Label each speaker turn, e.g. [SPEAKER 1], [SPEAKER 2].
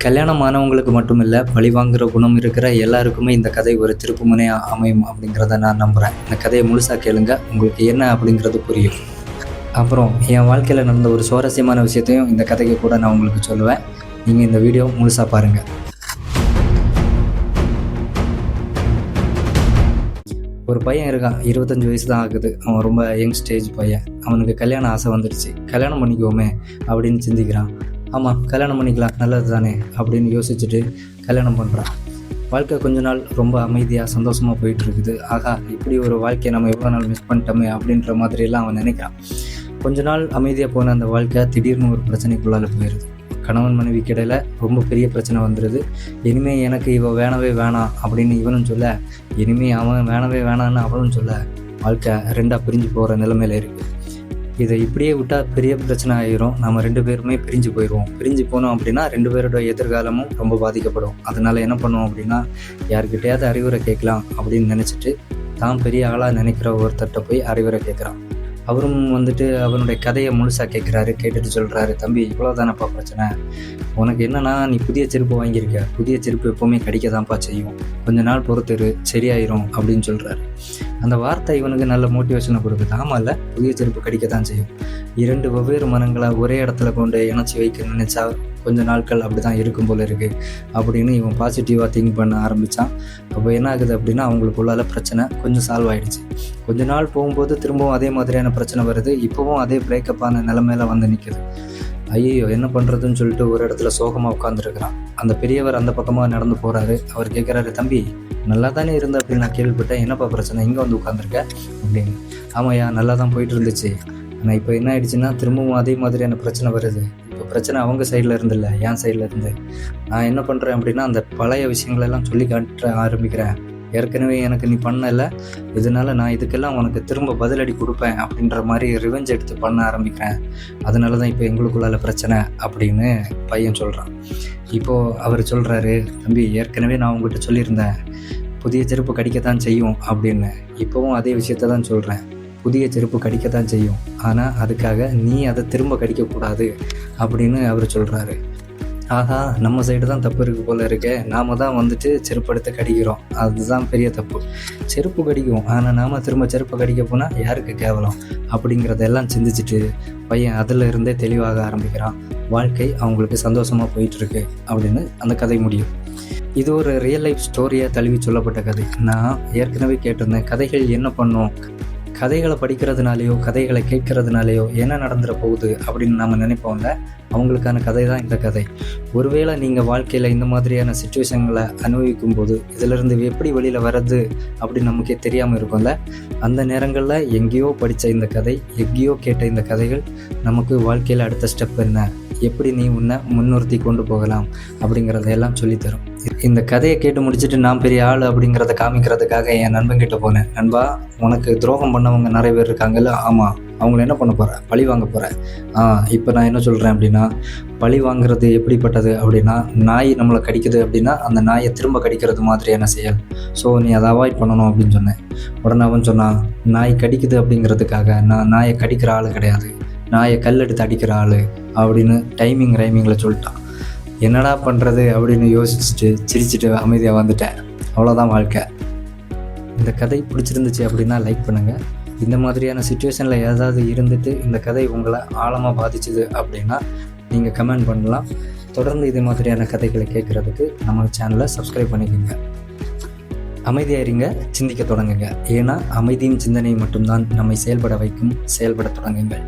[SPEAKER 1] கல்யாணமானவங்களுக்கு மட்டும் இல்லை, பழிவாங்குகிற குணம் இருக்கிற எல்லாருக்குமே இந்த கதை ஒரு திருப்புமுனையாக அமையும் அப்படிங்கிறத நான் நம்புகிறேன். இந்த கதையை முழுசாக கேளுங்க, உங்களுக்கு என்ன அப்படிங்கிறது புரியும். அப்புறம் என் வாழ்க்கையில் நடந்த ஒரு சுவாரஸ்யமான விஷயத்தையும் இந்த கதைக்கு கூட நான் உங்களுக்கு சொல்லுவேன். நீங்கள் இந்த வீடியோ முழுசாக பாருங்கள். ஒரு பையன் இருக்கான், 25 வயசு தான் ஆகுது. அவன் ரொம்ப யங் ஸ்டேஜ் பையன். அவனுக்கு கல்யாணம் ஆசை வந்துடுச்சு. கல்யாணம் பண்ணிக்குவோமே அப்படின்னு சிந்திக்கிறான். ஆமாம், கல்யாணம் பண்ணிக்கலாம், நல்லது தானே அப்படின்னு யோசிச்சுட்டு கல்யாணம் பண்ணுறான். வாழ்க்கை கொஞ்ச நாள் ரொம்ப அமைதியாக சந்தோஷமாக போயிட்டுருக்குது. ஆகா, இப்படி ஒரு வாழ்க்கையை நம்ம எவ்வளோ நாள் மிஸ் பண்ணிட்டோமே அப்படின்ற மாதிரியெல்லாம் அவன் நினைக்கிறான். கொஞ்ச நாள் அமைதியாக போன அந்த வாழ்க்கை திடீர்னு ஒரு பிரச்சனைக்குள்ளால் போயிடுது. கணவன் மனைவிக்கு இடையில் ரொம்ப பெரிய பிரச்சனை வந்துடுது. இனிமேல் எனக்கு இவன் வேணவே வேணாம் அப்படின்னு இவனும் சொல்ல, இனிமேல் அவன் வேணவே வேணான்னு அவனும் சொல்ல, வாழ்க்கை ரெண்டாக பிரிஞ்சு போகிற நிலைமையில் இருக்குது. இதை இப்படியே விட்டால் பெரிய பிரச்சனை ஆகிரும். நம்ம 2 பேருமே பிரிஞ்சு போயிடுவோம். பிரிஞ்சு போனோம் அப்படின்னா 2 பேரோட எதிர்காலமும் ரொம்ப பாதிக்கப்படும். அதனால் என்ன பண்ணுவோம் அப்படின்னா, யார்கிட்டையாவது அறிவுரை கேட்கலாம் அப்படின்னு நினச்சிட்டு தான் பெரிய ஆளாக நினைக்கிற ஒருத்தட்ட போய் அறிவுரை கேட்குறான். அவரும் வந்துட்டு அவனுடைய கதையை முழுசாக கேட்குறாரு. கேட்டுட்டு சொல்கிறாரு, தம்பி இவ்வளோ தானப்பா பிரச்சனை, உனக்கு என்னன்னா நீ புதிய செருப்பு வாங்கியிருக்க, புதிய செருப்பு எப்போவுமே கடிக்க தான்ப்பா செய்யும், கொஞ்ச நாள் பொறுத்துரு சரியாயிரும் அப்படின்னு சொல்கிறாரு. அந்த வார்த்தை இவனுக்கு நல்ல மோட்டிவேஷனை கொடுக்குது. ஆமாம் இல்லை, புதிய செருப்பு கடிக்க தான் செய்யும். 2 வெவ்வேறு மனங்களை ஒரே இடத்துல கொண்டு இணைச்சி வைக்க நினச்சா கொஞ்ச நாட்கள் அப்படி தான் இருக்கும் போல இருக்குது அப்படின்னு இவன் பாசிட்டிவாக திங்க் பண்ண ஆரம்பித்தான். அப்போ என்ன ஆகுது அப்படின்னா, அவங்களுக்குள்ளால பிரச்சனை கொஞ்சம் சால்வ் ஆகிடுச்சு. கொஞ்ச நாள் போகும்போது திரும்பவும் அதே மாதிரியான பிரச்சனை வருது. இப்போவும் அதே பிரேக்கப்பான நிலைமையில வந்து நிற்குது. ஐயோ என்ன பண்ணுறதுன்னு சொல்லிட்டு ஒரு இடத்துல சோகமாக உட்காந்துருக்கிறான். அந்த பெரியவர் அந்த பக்கமாக நடந்து போகிறாரு. அவர் கேட்குறாரு, தம்பி நல்லா தானே இருந்த அப்படின்னு நான் கேள்விப்பட்டேன், என்னப்பா பிரச்சனை இங்கே வந்து உட்காந்துருக்க அப்படின்னு. ஆமாய்யா, நல்லா தான் போயிட்டு இருந்துச்சு. ஆனால் இப்போ என்ன ஆயிடுச்சுன்னா திரும்பவும் அதே மாதிரியான பிரச்சனை வருது. இப்போ பிரச்சனை அவங்க சைடில் இருந்தில்ல, என் சைடில் இருந்து. நான் என்ன பண்ணுறேன் அப்படின்னா, அந்த பழைய விஷயங்களெல்லாம் சொல்லி காட்ட ஆரம்பிக்கிறேன். ஏற்கனவே எனக்கு நீ பண்ணல, இதனால நான் இதுக்கெல்லாம் உனக்கு திரும்ப பதிலடி கொடுப்பேன் அப்படின்ற மாதிரி ரிவெஞ்ச் எடுத்து பண்ண ஆரம்பிக்கிறேன். அதனால தான் இப்போ எங்களுக்குள்ளால பிரச்சனை அப்படின்னு பையன் சொல்கிறான். இப்போது அவர் சொல்கிறாரு, தம்பி ஏற்கனவே நான் உங்கள்கிட்ட சொல்லியிருந்தேன் புதிய செருப்பு கடிக்கத்தான் செய்யும் அப்படின்னு. இப்போவும் அதே விஷயத்த தான் சொல்கிறேன், புதிய செருப்பு கடிக்கத்தான் செய்யும், ஆனால் அதுக்காக நீ அதை திரும்ப கடிக்கக்கூடாது அப்படின்னு அவர் சொல்கிறாரு. ஆஹா, நம்ம சைடு தான் தப்பு இருக்குது போல இருக்கு. நாம் தான் வந்துட்டு செருப்பு எடுத்து கடிக்கிறோம், அதுதான் பெரிய தப்பு. செருப்பு கடிக்கும், ஆனால் நாம் திரும்ப செருப்பு கடிக்க போனால் யாருக்கு கேவலம் அப்படிங்கிறதெல்லாம் சிந்திச்சுட்டு பையன் அதில் இருந்தே தெளிவாக ஆரம்பிக்கிறான். வாழ்க்கை அவங்களுக்கு சந்தோஷமாக போயிட்டுருக்கு அப்படின்னு அந்த கதை முடியும். இது ஒரு ரியல் லைஃப் ஸ்டோரியாக தழுவி சொல்லப்பட்ட கதை. நான் ஏற்கனவே கேட்டிருந்தேன், கதைகள் என்ன பண்ணும், கதைகளை படிக்கிறதுனாலையோ கதைகளை கேட்கறதுனாலையோ என்ன நடந்துட போகுது அப்படின்னு நம்ம நினைப்போம்ல, அவங்களுக்கான கதை தான் இந்த கதை. ஒருவேளை நீங்கள் வாழ்க்கையில் இந்த மாதிரியான சிச்சுவேஷன்களை அனுபவிக்கும் போது இதிலிருந்து எப்படி வெளியில் வர்றது அப்படின்னு நமக்கே தெரியாமல் இருக்கும்ல, அந்த நேரங்களில் எங்கேயோ படித்த இந்த கதை, எங்கேயோ கேட்ட இந்த கதைகள் நமக்கு வாழ்க்கையில் அடுத்த ஸ்டெப் என்ன, எப்படி நீ உன்னை முன்னிறுத்தி கொண்டு போகலாம் அப்படிங்கிறதையெல்லாம் சொல்லித்தரும். இந்த கதையை கேட்டு முடிச்சுட்டு நான் பெரிய ஆள் அப்படிங்கிறத காமிக்கிறதுக்காக என் நண்பன்கிட்ட போனேன். நண்பா, உனக்கு துரோகம் பண்ணவங்க நிறைய பேர் இருக்காங்கல்ல, ஆமாம், அவங்கள என்ன பண்ண போகிறேன், பழி வாங்க போகிறேன். இப்போ நான் என்ன சொல்கிறேன் அப்படின்னா, பழி வாங்குறது எப்படிப்பட்டது அப்படின்னா, நாய் நம்மளை கடிக்குது அப்படின்னா அந்த நாயை திரும்ப கடிக்கிறது மாதிரியான செயல். ஸோ நீ அதை அவாய்ட் பண்ணணும் அப்படின்னு சொன்னேன். உடனே அவன் சொன்னான், நாய் கடிக்குது அப்படிங்கிறதுக்காக நான் நாயை கடிக்கிற ஆள் கிடையாது, நாயை கல்லெடுத்து அடிக்கிற ஆள் அப்படின்னு ரைமிங்கில் சொல்லிட்டான். என்னடா பண்ணுறது அப்படின்னு யோசிச்சுட்டு சிரிச்சுட்டு அமைதியாக வந்துட்டேன். அவ்வளோதான் வாழ்க்கை. இந்த கதை பிடிச்சிருந்துச்சு அப்படின்னா லைக் பண்ணுங்கள். இந்த மாதிரியான சிச்சுவேஷனில் ஏதாவது இருந்துட்டு இந்த கதை உங்களை ஆழமாக பாதிச்சுது அப்படின்னா நீங்கள் கமெண்ட் பண்ணலாம். தொடர்ந்து இது மாதிரியான கதைகளை கேட்குறதுக்கு நம்ம சேனலை சப்ஸ்கிரைப் பண்ணிக்கோங்க. அமைதியாக இருங்க, சிந்திக்க தொடங்குங்க. ஏன்னா அமைதியும் சிந்தனையும் மட்டும்தான் நம்மை செயல்பட வைக்கும். செயல்பட தொடங்குங்கள்.